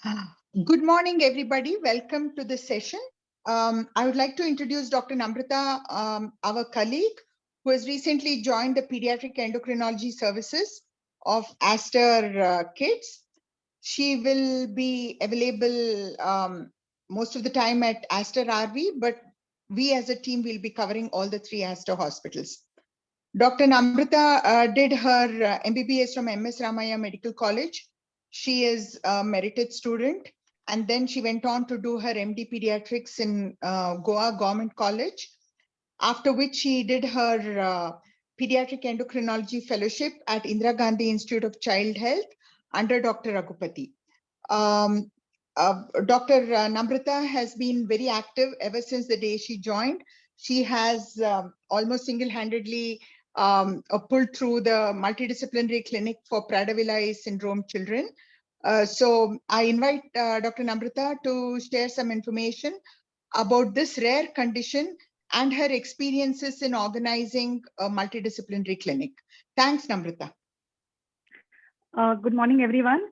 Good morning, everybody. Welcome to this session. I would like to introduce Dr. Namratha, our colleague, who has recently joined the Pediatric Endocrinology Services of Aster Kids. She will be available most of the time at Aster RV, but we as a team will be covering all the three Aster hospitals. Dr. Namratha did her MBBS from MS Ramaiah Medical College. She is a merited student, and then she went on to do her MD Pediatrics in Goa Government College, after which she did her Pediatric Endocrinology Fellowship at Indira Gandhi Institute of Child Health under Dr. Raghupati. Dr. Namratha has been very active ever since the day she joined. She has almost single-handedly pulled through the multidisciplinary clinic for Prader-Willi syndrome children. So I invite Dr. Namratha to share some information about this rare condition and her experiences in organizing a multidisciplinary clinic. Thanks, Namratha. Good morning, everyone.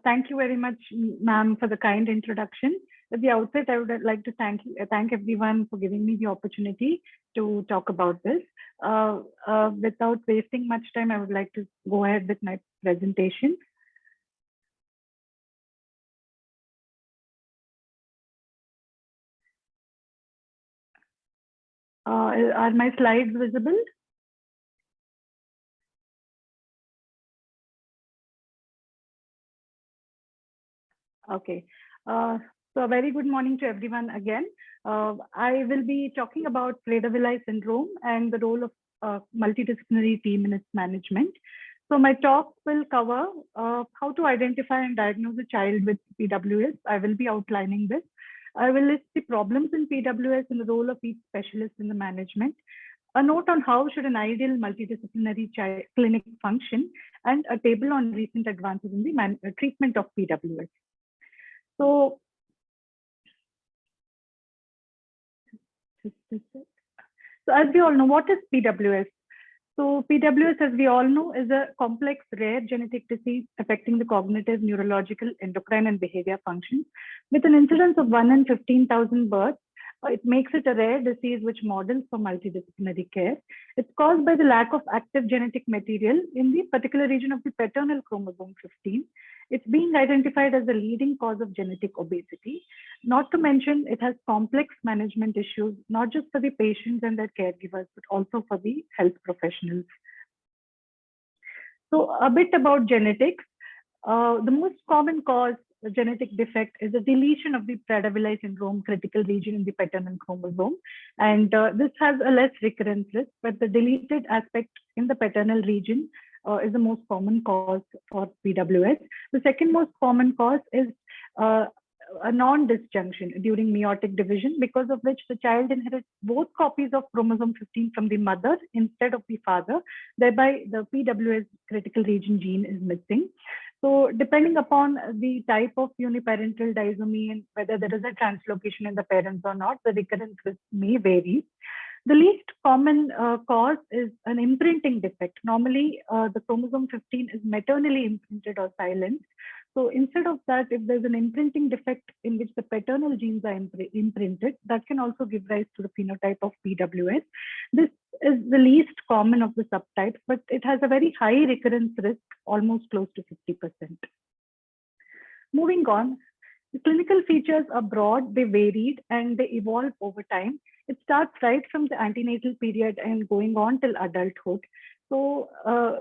Thank you very much, ma'am, for the kind introduction. At the outset, I would like to thank everyone for giving me the opportunity to talk about this. Without wasting much time, I would like to go ahead with my presentation. Are my slides visible? Okay. So a very good morning to everyone again. I will be talking about Prader-Willi syndrome and the role of multidisciplinary team in its management. So my talk will cover how to identify and diagnose a child with PWS. I will be outlining this. I will list the problems in PWS and the role of each specialist in the management. A note on how should an ideal multidisciplinary clinic function, and a table on recent advances in the treatment of PWS. So as we all know, what is PWS? So PWS, as we all know, is a complex, rare genetic disease affecting the cognitive, neurological, endocrine, and behavior functions. With an incidence of 1 in 15,000 births, it makes it a rare disease which models for multidisciplinary care. It's caused by the lack of active genetic material in the particular region of the paternal chromosome 15. It's being identified as the leading cause of genetic obesity. Not to mention, it has complex management issues, not just for the patients and their caregivers, but also for the health professionals. So a bit about genetics. The most common cause, the genetic defect, is a deletion of the Prader-Willi syndrome critical region in the paternal chromosome. And this has a less recurrence risk, but the deleted aspect in the paternal region is the most common cause for PWS. The second most common cause is a non-disjunction during meiotic division, because of which the child inherits both copies of chromosome 15 from the mother instead of the father. Thereby, the PWS critical region gene is missing. So depending upon the type of uniparental disomy and whether there is a translocation in the parents or not, the recurrence risk may vary. The least common cause is an imprinting defect. Normally, the chromosome 15 is maternally imprinted or silenced. So instead of that, if there's an imprinting defect in which the paternal genes are imprinted, that can also give rise to the phenotype of PWS. This is the least common of the subtypes, but it has a very high recurrence risk, almost close to 50%. Moving on, the clinical features are broad, they varied, and they evolve over time. It starts right from the antenatal period and going on till adulthood. So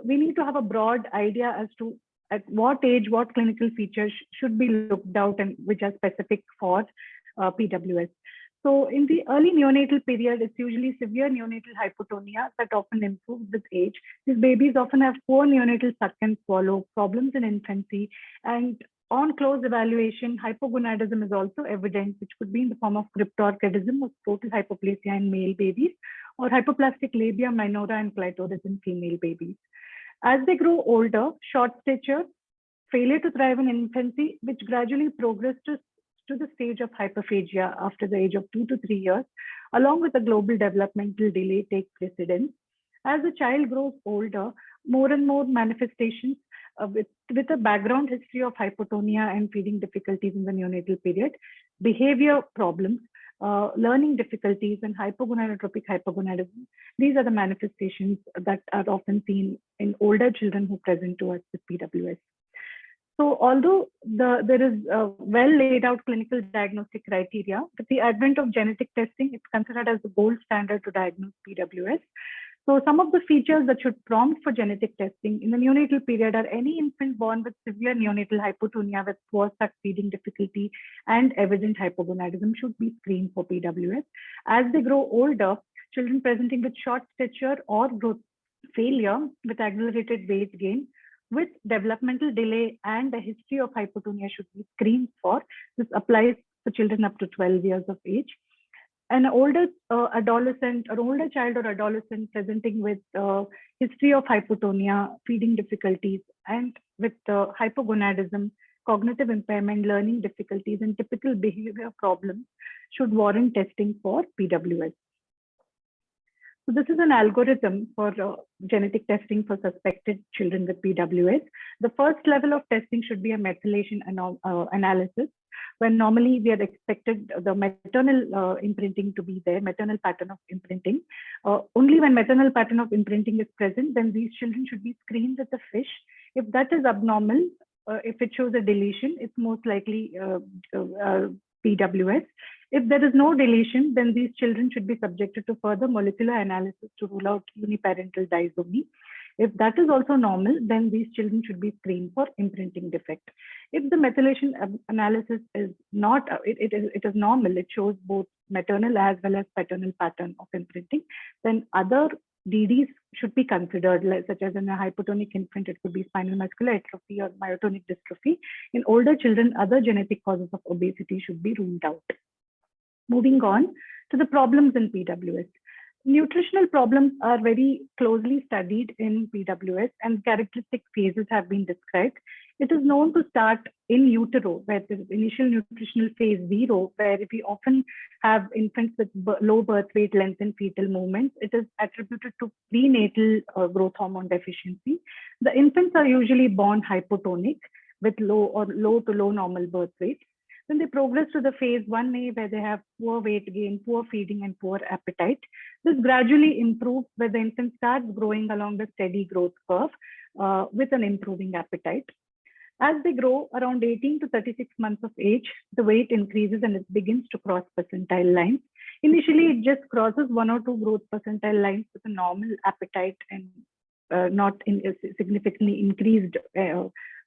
we need to have a broad idea as to at what age, what clinical features should be looked out and which are specific for PWS. So in the early neonatal period, it's usually severe neonatal hypotonia that often improves with age. These babies often have poor neonatal suck and swallow, problems in infancy, and on close evaluation, hypogonadism is also evident, which could be in the form of cryptorchidism or total hypoplasia in male babies, or hypoplastic labia minora and clitoris in female babies. As they grow older, short stature, failure to thrive in infancy, which gradually progresses to the stage of hyperphagia after the age of 2 to 3 years, along with a global developmental delay take precedence. As the child grows older, more and more manifestations with a background history of hypotonia and feeding difficulties in the neonatal period, behavior problems, learning difficulties, and hypogonadotropic hypogonadism. These are the manifestations that are often seen in older children who present to us with PWS. So although there is well laid out clinical diagnostic criteria, with the advent of genetic testing, it's considered as the gold standard to diagnose PWS. So some of the features that should prompt for genetic testing in the neonatal period are any infant born with severe neonatal hypotonia with poor suck feeding difficulty and evident hypogonadism should be screened for PWS. As they grow older, children presenting with short stature or growth failure with accelerated weight gain with developmental delay and a history of hypotonia should be screened for. This applies for children up to 12 years of age. An older adolescent or older child or adolescent presenting with history of hypotonia, feeding difficulties, and with hypogonadism, cognitive impairment, learning difficulties, and typical behavior problems should warrant testing for PWS. So this is an algorithm for genetic testing for suspected children with PWS. The first level of testing should be a methylation analysis, when normally we are expected the maternal imprinting to be there, maternal pattern of imprinting. Only when maternal pattern of imprinting is present, then these children should be screened with a FISH. If that is abnormal, if it shows a deletion, it's most likely PWS. If there is no deletion, then these children should be subjected to further molecular analysis to rule out uniparental disomy. If that is also normal, then these children should be screened for imprinting defect. If the methylation analysis is not, it is normal, it shows both maternal as well as paternal pattern of imprinting, then other DDs should be considered, such as in a hypotonic infant, it could be spinal muscular atrophy or myotonic dystrophy. In older children, other genetic causes of obesity should be ruled out. Moving on to the problems in PWS. Nutritional problems are very closely studied in PWS and characteristic phases have been described. It is known to start in utero, where the initial nutritional phase 0, where we often have infants with low birth weight, length, and fetal movements. It is attributed to prenatal growth hormone deficiency. The infants are usually born hypotonic with low to low normal birth weight. Then they progress to the phase 1A, where they have poor weight gain, poor feeding, and poor appetite. This gradually improves where the infant starts growing along the steady growth curve with an improving appetite. As they grow around 18 to 36 months of age, the weight increases and it begins to cross percentile lines. Initially, it just crosses 1 or 2 growth percentile lines with a normal appetite and not in significantly increased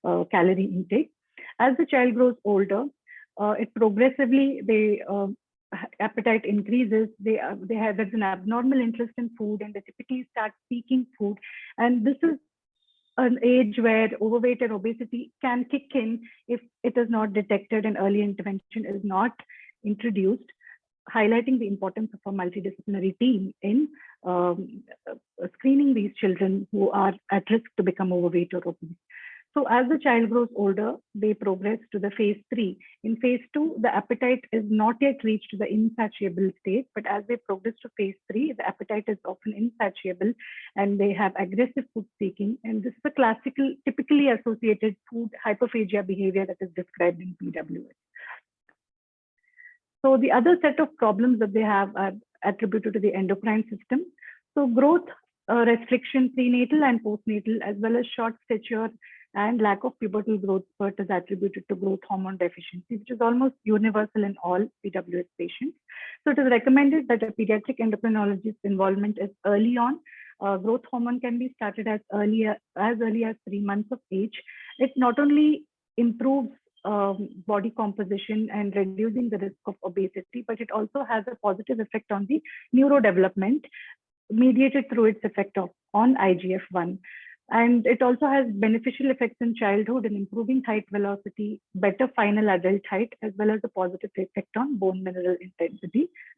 calorie intake. As the child grows older, it progressively, appetite increases. There's an abnormal interest in food, and they typically start seeking food. And this is an age where overweight and obesity can kick in if it is not detected and early intervention is not introduced, highlighting the importance of a multidisciplinary team in screening these children who are at risk to become overweight or obese. So as the child grows older, they progress to the phase 3. In phase 2, the appetite is not yet reached the insatiable state, but as they progress to phase 3, the appetite is often insatiable and they have aggressive food seeking. And this is a classical, typically associated food hyperphagia behavior that is described in PWS. So the other set of problems that they have are attributed to the endocrine system. So growth restriction, prenatal and postnatal, as well as short stature and lack of pubertal growth spurt is attributed to growth hormone deficiency, which is almost universal in all PWS patients. So it is recommended that a pediatric endocrinologist involvement is early on. Growth hormone can be started as early as 3 months of age. It not only improves body composition and reducing the risk of obesity, but it also has a positive effect on the neurodevelopment mediated through its effect on IGF-1. And it also has beneficial effects in childhood in improving height velocity, better final adult height, as well as a positive effect on bone mineral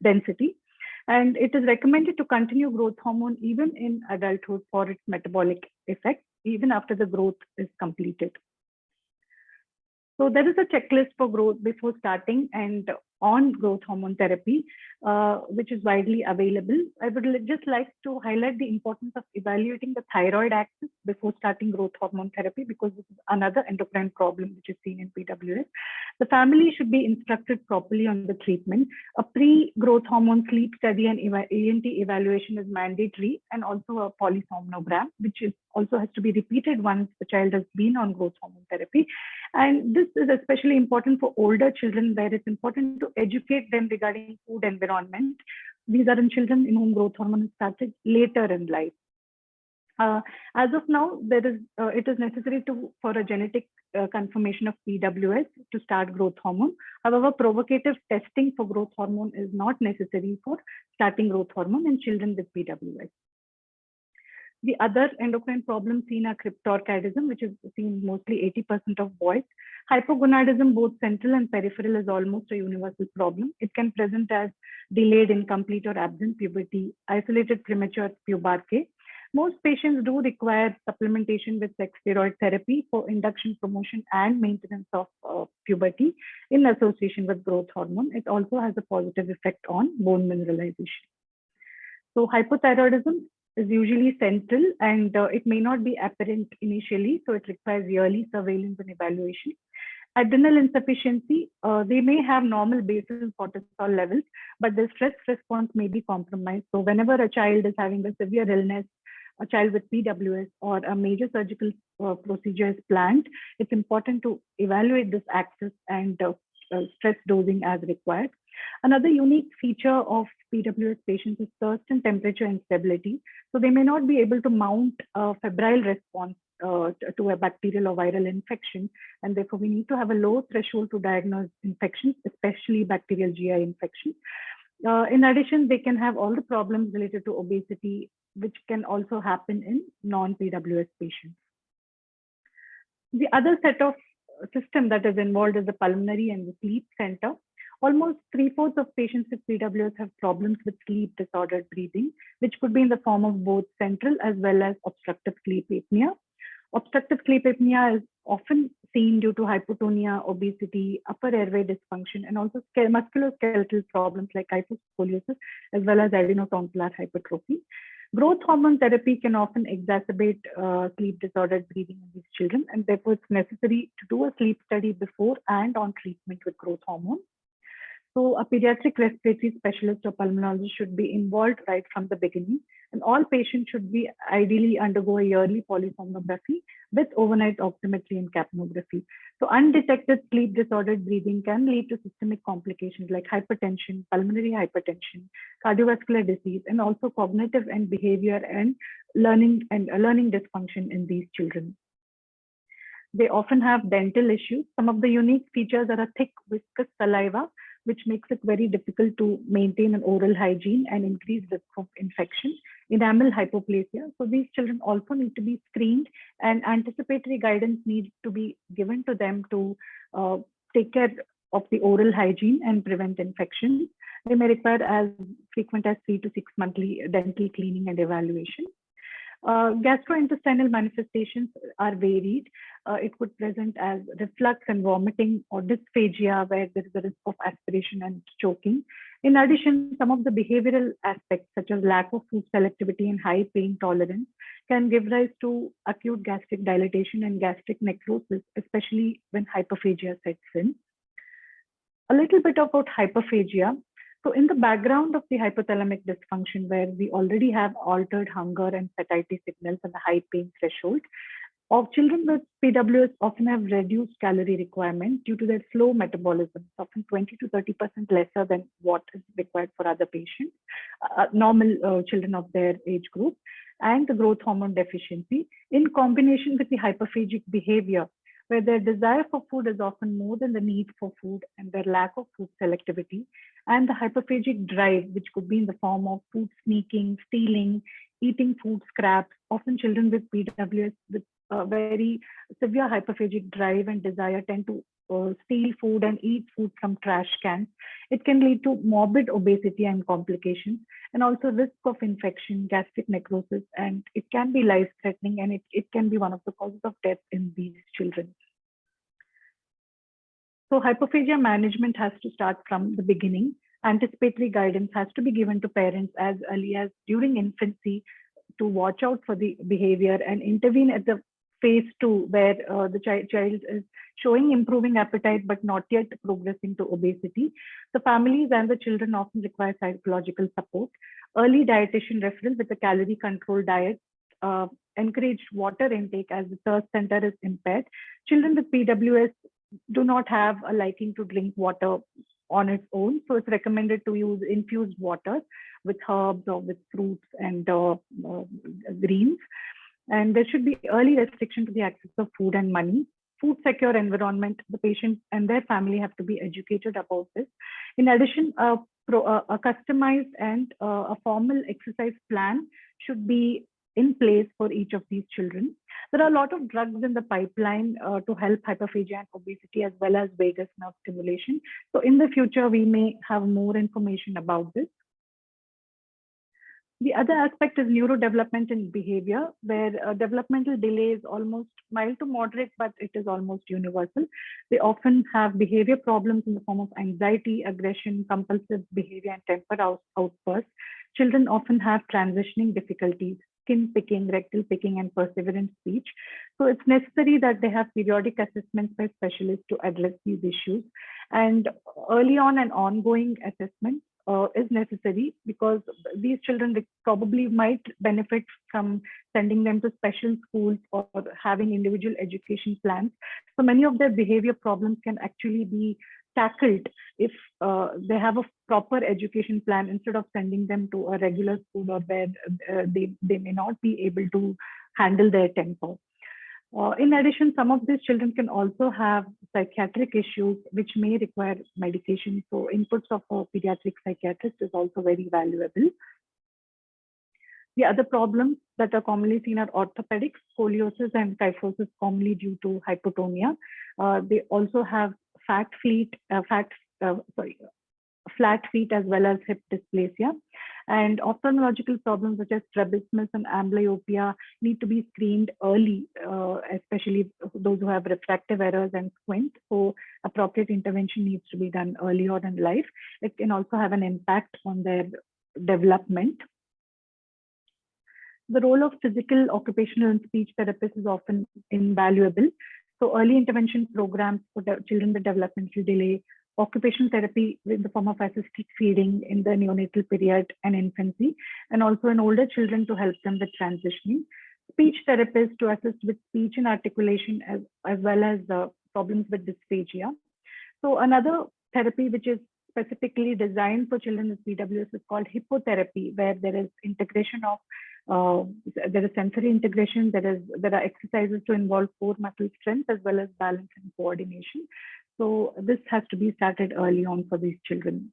density. And it is recommended to continue growth hormone even in adulthood for its metabolic effects, even after the growth is completed. So there is a checklist for growth before starting, and on growth hormone therapy, which is widely available. I would just like to highlight the importance of evaluating the thyroid axis before starting growth hormone therapy, because this is another endocrine problem which is seen in PWS. The family should be instructed properly on the treatment. A pre-growth hormone sleep study and ENT evaluation is mandatory, and also a polysomnogram, which is also has to be repeated once the child has been on growth hormone therapy. And this is especially important for older children, where it's important to educate them regarding food environment. These are in children in whom growth hormone is started later in life. As of now, it is necessary for a genetic confirmation of PWS to start growth hormone. However, provocative testing for growth hormone is not necessary for starting growth hormone in children with PWS. The other endocrine problems seen are cryptorchidism, which is seen mostly 80% of boys. Hypogonadism, both central and peripheral, is almost a universal problem. It can present as delayed, incomplete, or absent puberty, isolated premature pubarche. Most patients do require supplementation with sex steroid therapy for induction, promotion, and maintenance of puberty in association with growth hormone. It also has a positive effect on bone mineralization. So hypothyroidism is usually central, and it may not be apparent initially, so it requires yearly surveillance and evaluation. Adrenal insufficiency, they may have normal basal cortisol levels, but the stress response may be compromised. So whenever a child is having a severe illness, a child with PWS, or a major surgical procedure is planned, it's important to evaluate this axis and stress dosing as required. Another unique feature of PWS patients is thirst and temperature instability. So they may not be able to mount a febrile response to a bacterial or viral infection. And therefore, we need to have a low threshold to diagnose infections, especially bacterial GI infections. In addition, they can have all the problems related to obesity, which can also happen in non-PWS patients. The other set of system that is involved is the pulmonary and the sleep center. Almost 3/4 of patients with PWS have problems with sleep disordered breathing, which could be in the form of both central as well as obstructive sleep apnea. Obstructive sleep apnea is often seen due to hypotonia, obesity, upper airway dysfunction, and also musculoskeletal problems like kyphoscoliosis, as well as adenotonsillar hypertrophy. Growth hormone therapy can often exacerbate sleep disordered breathing in these children, and therefore it's necessary to do a sleep study before and on treatment with growth hormone. So a pediatric respiratory specialist or pulmonologist should be involved right from the beginning, and all patients should be ideally undergo a yearly polysomnography with overnight oximetry and capnography. So undetected sleep disordered breathing can lead to systemic complications like hypertension, pulmonary hypertension, cardiovascular disease, and also cognitive and behavior and learning dysfunction in these children. They often have dental issues. Some of the unique features are a thick, viscous saliva, which makes it very difficult to maintain an oral hygiene and increased risk of infection. Enamel hypoplasia. So these children also need to be screened, and anticipatory guidance needs to be given to them to take care of the oral hygiene and prevent infections. They may require as frequent as 3 to 6 monthly dental cleaning and evaluation. Gastrointestinal manifestations are varied. It could present as reflux and vomiting, or dysphagia, where there is a risk of aspiration and choking. In addition, some of the behavioral aspects, such as lack of food selectivity and high pain tolerance, can give rise to acute gastric dilatation and gastric necrosis, especially when hyperphagia sets in. A little bit about hyperphagia. So in the background of the hypothalamic dysfunction, where we already have altered hunger and satiety signals and a high pain threshold, of children with PWS often have reduced calorie requirement due to their slow metabolism, often 20 to 30% lesser than what is required for other patients, normal children of their age group, and the growth hormone deficiency in combination with the hyperphagic behavior, where their desire for food is often more than the need for food, and their lack of food selectivity, and the hyperphagic drive, which could be in the form of food sneaking, stealing, eating food scraps. Often children with PWS with very severe hyperphagic drive and desire tend to steal food and eat food from trash cans. It can lead to morbid obesity and complications, and also risk of infection, gastric necrosis, and it can be life-threatening, and it can be one of the causes of death in these children. So hypophagia management has to start from the beginning. Anticipatory guidance has to be given to parents as early as during infancy to watch out for the behavior and intervene at the phase 2, where the child is showing improving appetite but not yet progressing to obesity. The families and the children often require psychological support. Early dietitian referral with a calorie controlled diet, encouraged water intake as the thirst center is impaired. Children with PWS do not have a liking to drink water on its own, so it's recommended to use infused water with herbs or with fruits and greens. And there should be early restriction to the access of food and money. Food secure environment, the patient and their family have to be educated about this. In addition, a customized and a formal exercise plan should be in place for each of these children. There are a lot of drugs in the pipeline to help hyperphagia and obesity, as well as vagus nerve stimulation. So in the future, we may have more information about this. The other aspect is neurodevelopment and behavior, where developmental delay is almost mild to moderate, but it is almost universal. They often have behavior problems in the form of anxiety, aggression, compulsive behavior, and temper outbursts. Children often have transitioning difficulties, skin picking, rectal picking, and perseverant speech. So it's necessary that they have periodic assessments by specialists to address these issues. And early on and ongoing assessment is necessary, because these children probably might benefit from sending them to special schools or having individual education plans. So many of their behavior problems can actually be tackled if they have a proper education plan, instead of sending them to a regular school or where they may not be able to handle their temper. In addition, some of these children can also have psychiatric issues which may require medication. So inputs of a pediatric psychiatrist is also very valuable. The other problems that are commonly seen are orthopedics, scoliosis, and kyphosis, commonly due to hypotonia. They also have flat feet as well as hip dysplasia. And ophthalmological problems such as strabismus and amblyopia need to be screened early, especially those who have refractive errors and squint. So appropriate intervention needs to be done early on in life. It can also have an impact on their development. The role of physical, occupational, and speech therapists is often invaluable. So early intervention programs for children with developmental delay, occupational therapy in the form of assisted feeding in the neonatal period and infancy, and also in older children to help them with transitioning. Speech therapists to assist with speech and articulation, as well as problems with dysphagia. So another therapy which is specifically designed for children with PWS is called hippotherapy, where there is integration of there is sensory integration, there are exercises to involve core muscle strength as well as balance and coordination. So this has to be started early on for these children.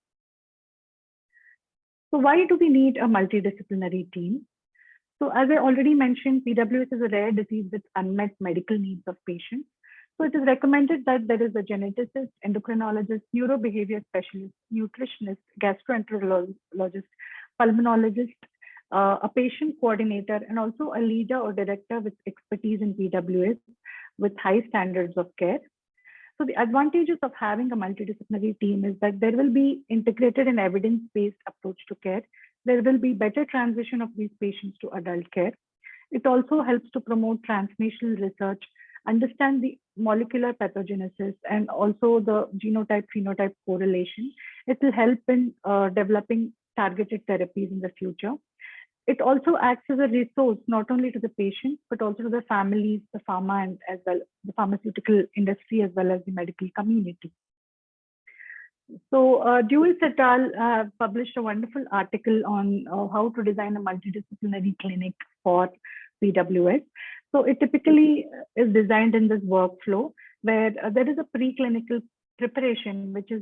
So why do we need a multidisciplinary team? So as I already mentioned, PWS is a rare disease with unmet medical needs of patients. So it is recommended that there is a geneticist, endocrinologist, neurobehavior specialist, nutritionist, gastroenterologist, pulmonologist, a patient coordinator, and also a leader or director with expertise in PWS with high standards of care. So the advantages of having a multidisciplinary team is that there will be integrated and evidence-based approach to care. There will be better transition of these patients to adult care. It also helps to promote translational research, understand the molecular pathogenesis, and also the genotype-phenotype correlation. It will help in developing targeted therapies in the future. It also acts as a resource not only to the patients, but also to the families, the pharma, and as well the pharmaceutical industry, as well as the medical community. So Dewey et al. Published a wonderful article on how to design a multidisciplinary clinic for PWS. So it typically is designed in this workflow where there is a preclinical preparation, which is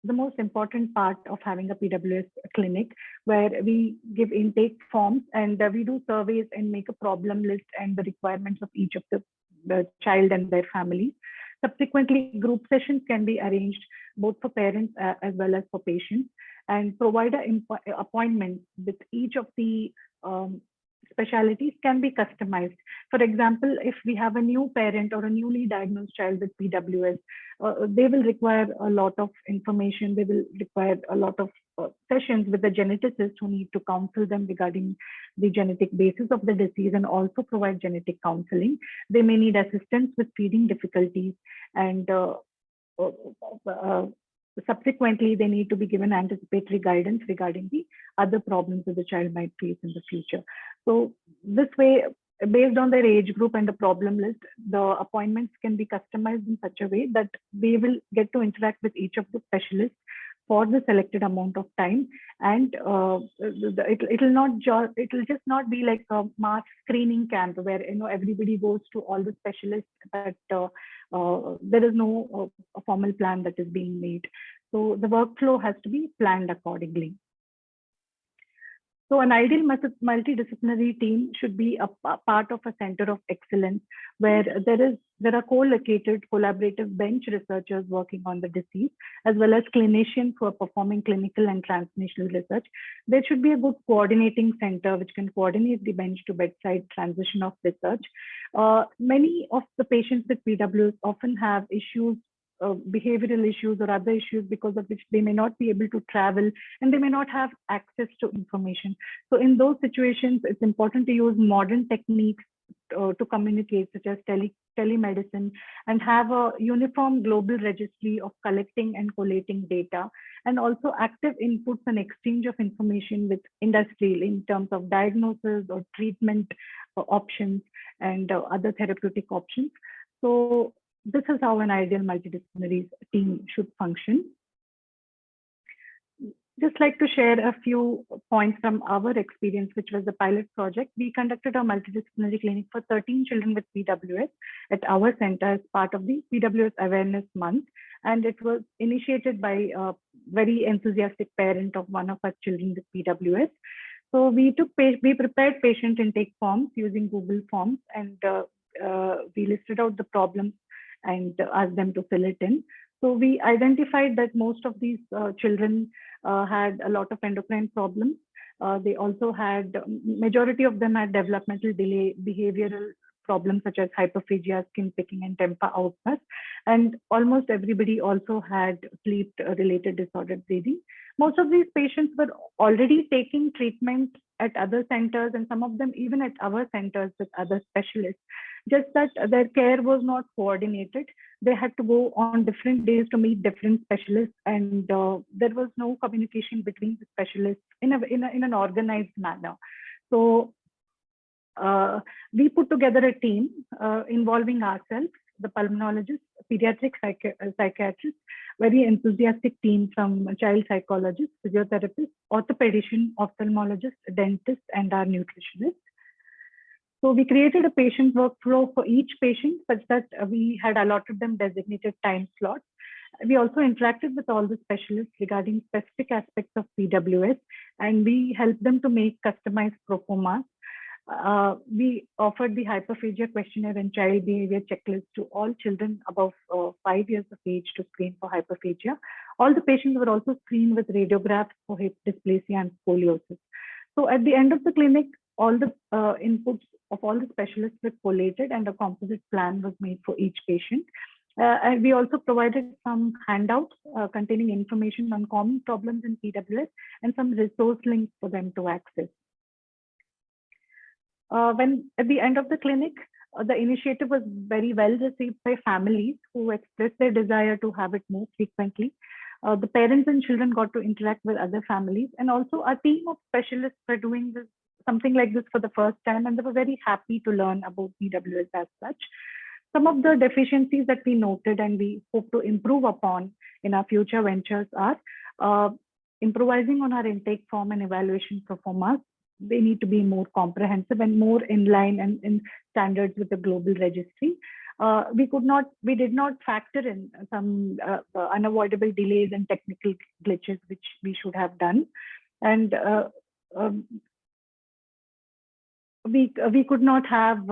the most important part of having a PWS clinic, where we give intake forms and we do surveys and make a problem list and the requirements of each of the child and their families. Subsequently, group sessions can be arranged both for parents as well as for patients, and provide an appointment with each of the specialties can be customized. For example, if we have a new parent or a newly diagnosed child with PWS, they will require a lot of information. They will require a lot of sessions with the geneticist who need to counsel them regarding the genetic basis of the disease and also provide genetic counseling. They may need assistance with feeding difficulties, and subsequently, they need to be given anticipatory guidance regarding the other problems that the child might face in the future. So this way, based on their age group and the problem list, the appointments can be customized in such a way that they will get to interact with each of the specialists for the selected amount of time, and it'll just not be like a mass screening camp where everybody goes to all the specialists, but there is no formal plan that is being made. So the workflow has to be planned accordingly. So an ideal multidisciplinary team should be a part of a center of excellence where there are co-located collaborative bench researchers working on the disease, as well as clinicians who are performing clinical and translational research. There should be a good coordinating center which can coordinate the bench to bedside transition of research. Many of the patients with PWS often have issues, behavioral issues or other issues because of which they may not be able to travel and they may not have access to information. So in those situations, it's important to use modern techniques to communicate, such as telemedicine, and have a uniform global registry of collecting and collating data, and also active inputs and exchange of information with industry in terms of diagnosis or treatment options and other therapeutic options. So this is how an ideal multidisciplinary team should function. Just like to share a few points from our experience, which was the pilot project. We conducted a multidisciplinary clinic for 13 children with PWS at our center as part of the PWS Awareness Month. And it was initiated by a very enthusiastic parent of one of our children with PWS. So we prepared patient intake forms using Google Forms, and we listed out the problems and asked them to fill it in. So we identified that most of these children had a lot of endocrine problems. They also had, majority of them had developmental delay, behavioral problems such as hyperphagia, skin picking, and temper outbursts. And almost everybody also had sleep-related disordered breathing. Most of these patients were already taking treatment at other centers, and some of them even at our centers with other specialists, just that their care was not coordinated. They had to go on different days to meet different specialists, and there was no communication between the specialists in an organized manner. So we put together a team involving ourselves, the pulmonologist, pediatric psychiatrist, very enthusiastic team from child psychologist, physiotherapist, orthopedician, ophthalmologist, dentist, and our nutritionist. So we created a patient workflow for each patient such that we had allotted them designated time slots. We also interacted with all the specialists regarding specific aspects of PWS, and we helped them to make customized proformas. We offered the hyperphagia questionnaire and child behavior checklist to all children above 5 years of age to screen for hyperphagia. All the patients were also screened with radiographs for hip dysplasia and scoliosis. So at the end of the clinic, all the inputs of all the specialists were collated and a composite plan was made for each patient. And we also provided some handouts containing information on common problems in PWS and some resource links for them to access. When at the end of the clinic, the initiative was very well received by families who expressed their desire to have it more frequently. The parents and children got to interact with other families, and also a team of specialists were doing this, something like this for the first time, and they were very happy to learn about PWS as such. Some of the deficiencies that we noted and we hope to improve upon in our future ventures are improvising on our intake form and evaluation proformas. They need to be more comprehensive and more in line and in standards with the global registry. We did not factor in some unavoidable delays and technical glitches which we should have done, and we could not have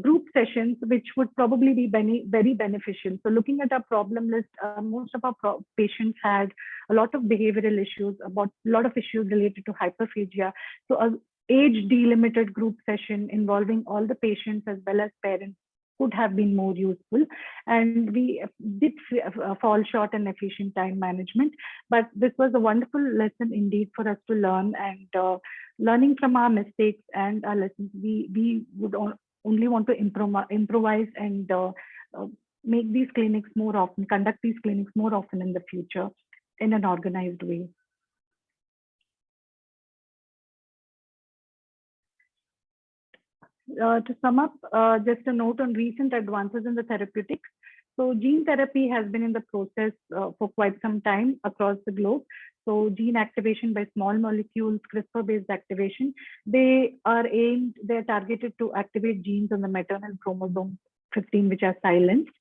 group sessions, which would probably be very beneficial. So looking at our problem list, most of our patients had a lot of behavioral issues, about a lot of issues related to hyperphagia. So age delimited group session involving all the patients as well as parents could have been more useful, and we did fall short in efficient time management, but this was a wonderful lesson indeed for us to learn, and learning from our mistakes and our lessons, we would only want to improvise and make these clinics more often, conduct these clinics more often in the future in an organized way. To sum up, just a note on recent advances in the therapeutics. So gene therapy has been in the process for quite some time across the globe. So gene activation by small molecules, CRISPR-based activation, they are targeted to activate genes on the maternal chromosome 15, which are silenced.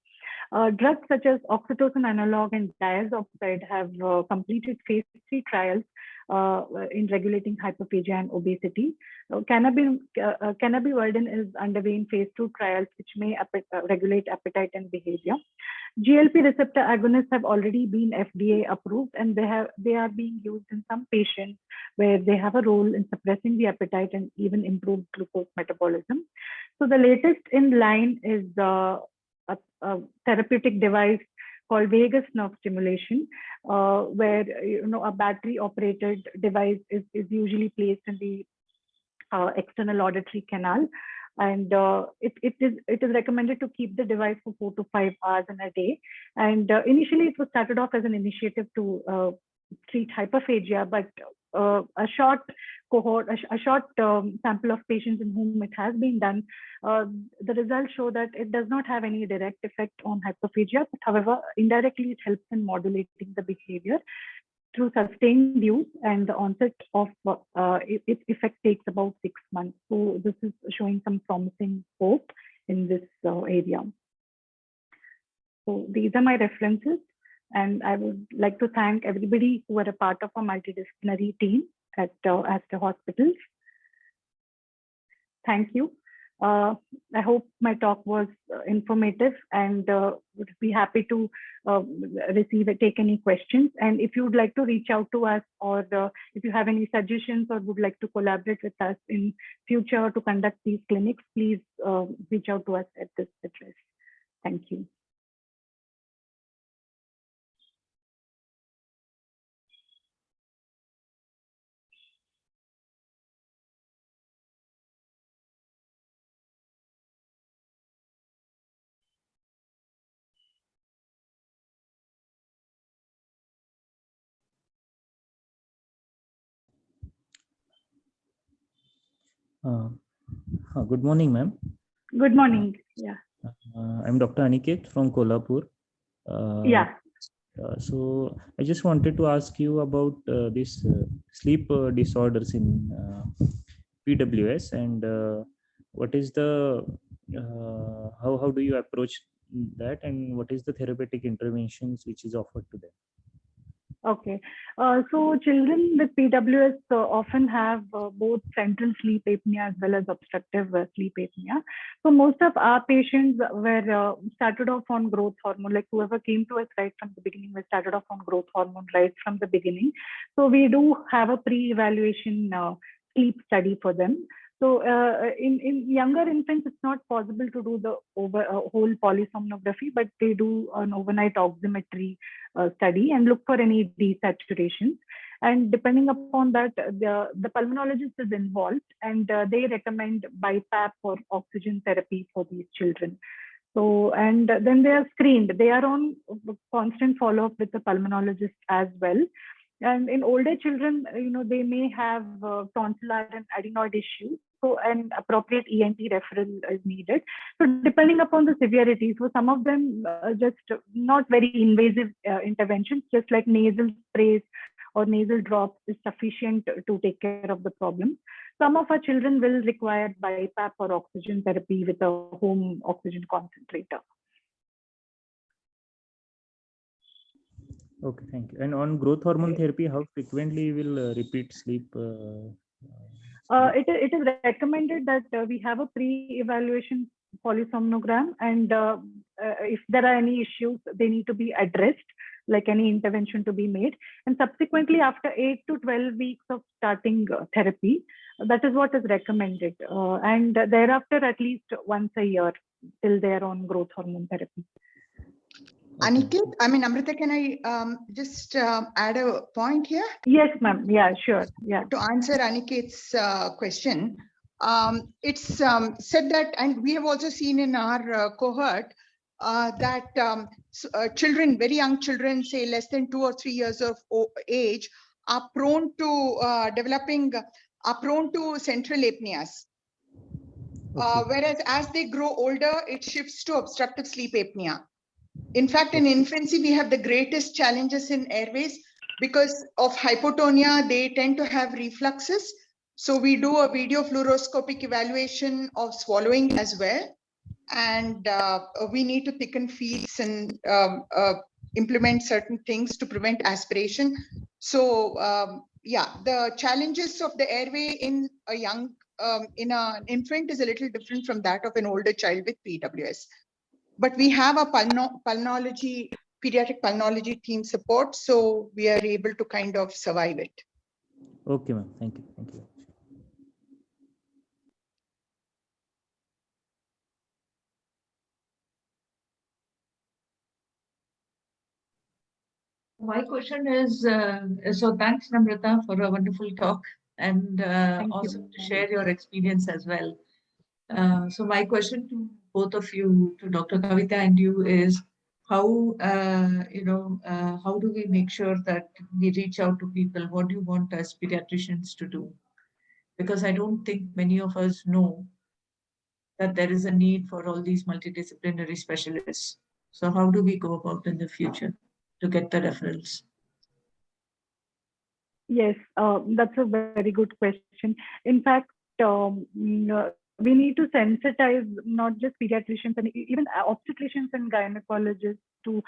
Drugs such as oxytocin analog and diazoxide have completed phase 3 trials in regulating hypoplasia and obesity. Cannabidiol is underway in phase 2 trials, which may regulate appetite and behavior. GLP receptor agonists have already been FDA approved, and they are being used in some patients where they have a role in suppressing the appetite and even improve glucose metabolism. So the latest in line is a therapeutic device called vagus nerve stimulation, where a battery-operated device is usually placed in the external auditory canal, and it is recommended to keep the device for 4 to 5 hours in a day. And initially, it was started off as an initiative to treat hyperphagia, but a short cohort, a short sample of patients in whom it has been done, the results show that it does not have any direct effect on hyperphagia, but however, indirectly it helps in modulating the behavior through sustained use, and the onset of its effect takes about 6 months. So this is showing some promising hope in this area. So these are my references, and I would like to thank everybody who were a part of our multidisciplinary team at Aster Hospitals. Thank you. I hope my talk was informative, and would be happy to take any questions. And if you would like to reach out to us, or if you have any suggestions or would like to collaborate with us in future to conduct these clinics, please reach out to us at this address. Thank you. Good morning, ma'am. Good morning. Yeah. I'm Dr. Aniket from Kolhapur. Yeah. So I just wanted to ask you about this sleep disorders in PWS, and what is the how do you approach that, and what is the therapeutic interventions which is offered to them? Okay, so children with PWS often have both central sleep apnea as well as obstructive sleep apnea. So most of our patients were started off on growth hormone, like whoever came to us right from the beginning, we started off on growth hormone right from the beginning. So we do have a pre-evaluation sleep study for them. So in younger infants, it's not possible to do the whole polysomnography, but they do an overnight oximetry study and look for any desaturations. And depending upon that, the pulmonologist is involved, and they recommend BiPAP or oxygen therapy for these children. So, and then they are screened. They are on constant follow-up with the pulmonologist as well. And in older children, they may have tonsillar and adenoid issues. So an appropriate ENT referral is needed. So depending upon the severity, so some of them just not very invasive interventions, just like nasal sprays or nasal drops is sufficient to take care of the problem. Some of our children will require BiPAP or oxygen therapy with a home oxygen concentrator. Okay, thank you. And on growth hormone therapy, how frequently you will repeat sleep? It is recommended that we have a pre-evaluation polysomnogram, and if there are any issues, they need to be addressed, like any intervention to be made. And subsequently, after 8 to 12 weeks of starting therapy, that is what is recommended. And thereafter, at least once a year till they are on growth hormone therapy. Aniket, I mean, Namratha, can I just add a point here? Yes, ma'am. Yeah, sure. Yeah. To answer Aniket's question, it's said that, and we have also seen in our cohort that children, very young children, say less than 2 or 3 years of age, are prone to central apneas. Whereas as they grow older, it shifts to obstructive sleep apnea. In fact, in infancy, we have the greatest challenges in airways because of hypotonia. They tend to have refluxes. So we do a video fluoroscopic evaluation of swallowing as well. And we need to thicken feeds and implement certain things to prevent aspiration. So yeah, the challenges of the airway in a young, in an infant is a little different from that of an older child with PWS. But we have a pulmonology, pediatric pulmonology team support, so we are able to kind of survive it. Okay, ma'am. Thank you. Thank you. My question is, so thanks, Namratha, for a wonderful talk and also to share your experience as well. So my question to both of you, to Dr. Kavita and you, is how, how do we make sure that we reach out to people? What do you want us pediatricians to do? Because I don't think many of us know that there is a need for all these multidisciplinary specialists. So how do we go about in the future to get the referrals? Yes, that's a very good question. In fact, we need to sensitize not just pediatricians and even obstetricians and gynecologists to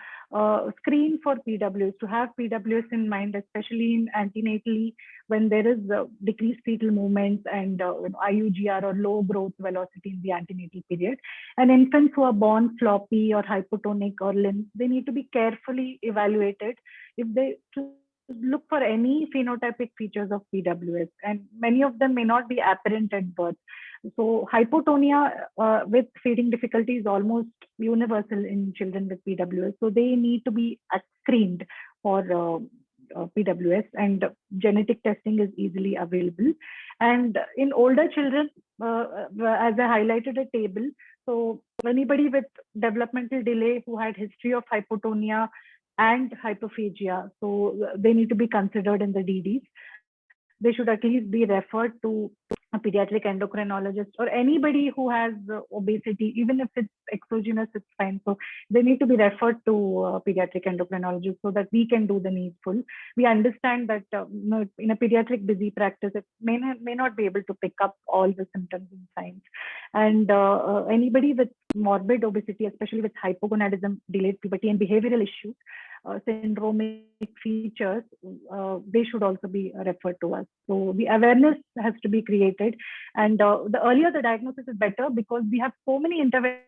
screen for PWS, to have PWS in mind, especially in antenatally when there is decreased fetal movements and IUGR or low growth velocity in the antenatal period. And infants who are born floppy or hypotonic or limp, they need to be carefully evaluated if they look for any phenotypic features of PWS, and many of them may not be apparent at birth. So hypotonia with feeding difficulty is almost universal in children with PWS. So they need to be screened for PWS, and genetic testing is easily available. And in older children, as I highlighted a table, so anybody with developmental delay who had history of hypotonia and hypophagia, so they need to be considered in the DDs. They should at least be referred to a pediatric endocrinologist or anybody who has obesity, even if it's exogenous, it's fine. So they need to be referred to a pediatric endocrinologist so that we can do the needful. We understand that in a pediatric busy practice, it may not be able to pick up all the symptoms and signs. And anybody with morbid obesity, especially with hypogonadism, delayed puberty, and behavioral issues, syndromic features, they should also be referred to us. So the awareness has to be created, and the earlier the diagnosis is better, because we have so many interventions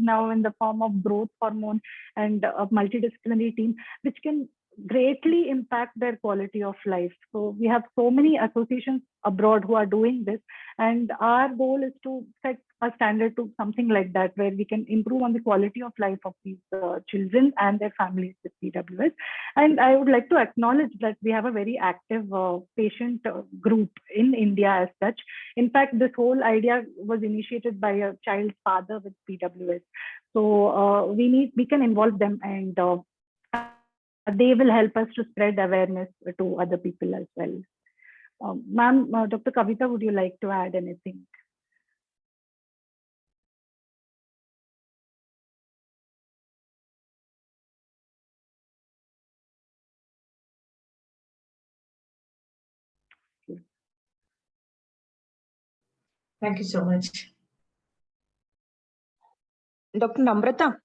now in the form of growth hormone and a multidisciplinary team, which can greatly impact their quality of life. So we have so many associations abroad who are doing this, and our goal is to set a standard to something like that, where we can improve on the quality of life of these children and their families with PWS. And I would like to acknowledge that we have a very active patient group in India as such. In fact, this whole idea was initiated by a child's father with PWS. So we can involve them, and they will help us to spread awareness to other people as well. Ma'am, Dr. Kavita, would you like to add anything? Thank you so much. Dr. Namratha?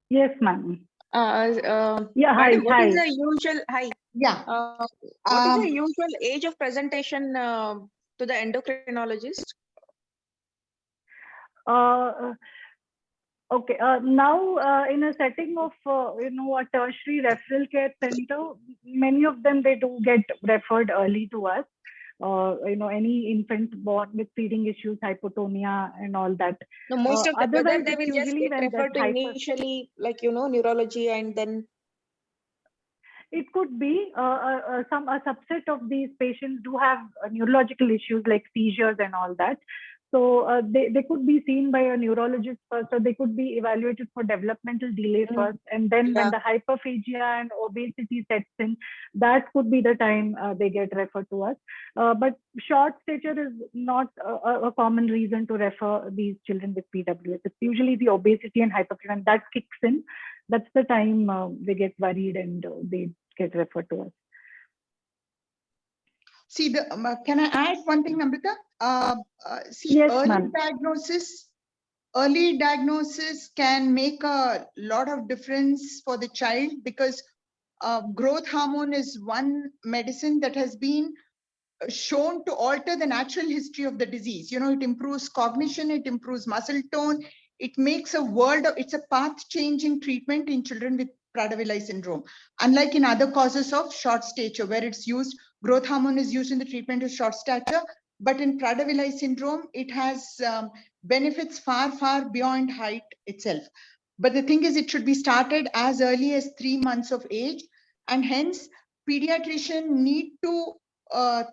Yes, ma'am. Yeah, hi. What is the usual, hi. Yeah. What is the usual age of presentation to the endocrinologist? Okay. Now, in a setting of a tertiary referral care center, many of them, they do get referred early to us. Any infant born with feeding issues, hypotonia, and all that. No, most of the Otherwise, they it's will just usually get when there's referred to initially, like neurology, and then it could be a subset of these patients do have neurological issues like seizures and all that. So they could be seen by a neurologist first, or they could be evaluated for developmental delay first. And then when the hyperphagia and obesity sets in, that could be the time they get referred to us. But short stature is not a common reason to refer these children with PWS. It's usually the obesity and hyperphagia, and that kicks in. That's the time they get worried and they get referred to us. See, can I add one thing, Namratha? Yes, early diagnosis can make a lot of difference for the child, because growth hormone is one medicine that has been shown to alter the natural history of the disease. It improves cognition, it improves muscle tone, it makes it's a path-changing treatment in children with Prader-Willi syndrome. Unlike in other causes of short stature, where it's used, growth hormone is used in the treatment of short stature, but in Prader-Willi syndrome, it has benefits far, far beyond height itself. But the thing is, it should be started as early as 3 months of age, and hence pediatrician need to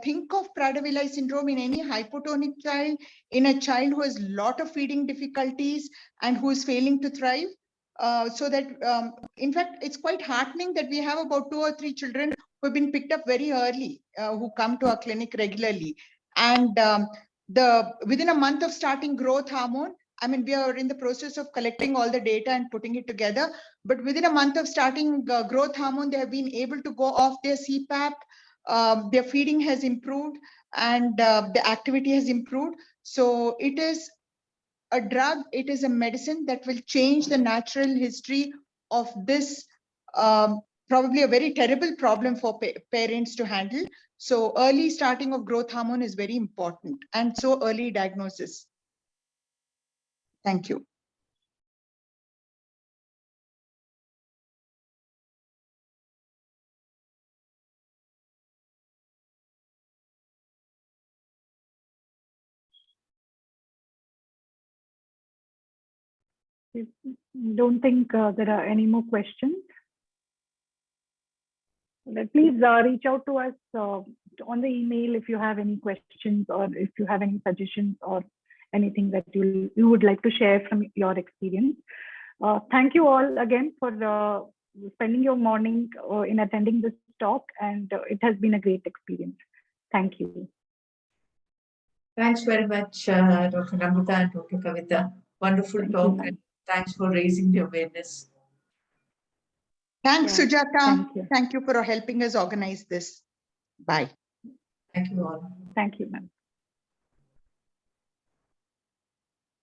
think of Prader-Willi syndrome in any hypotonic child, in a child who has a lot of feeding difficulties and who is failing to thrive. So that, in fact, it's quite heartening that we have about 2 or 3 children who have been picked up very early, who come to our clinic regularly. And within a month of starting growth hormone, I mean, we are in the process of collecting all the data and putting it together. But within a month of starting growth hormone, they have been able to go off their CPAP. Their feeding has improved, and the activity has improved. So it is a drug, it is a medicine that will change the natural history of this, probably a very terrible problem for parents to handle. So early starting of growth hormone is very important, and so early diagnosis. Thank you. Don't think there are any more questions. Please reach out to us on the email if you have any questions, or if you have any suggestions or anything that you would like to share from your experience. Thank you all again for spending your morning in attending this talk, and it has been a great experience. Thank you. Thanks very much, Dr. Namratha and Dr. Kavita. Wonderful talk, and thanks for raising the awareness. Thanks, Sujata. Thank you for helping us organize this. Bye. Thank you all. Thank you, ma'am.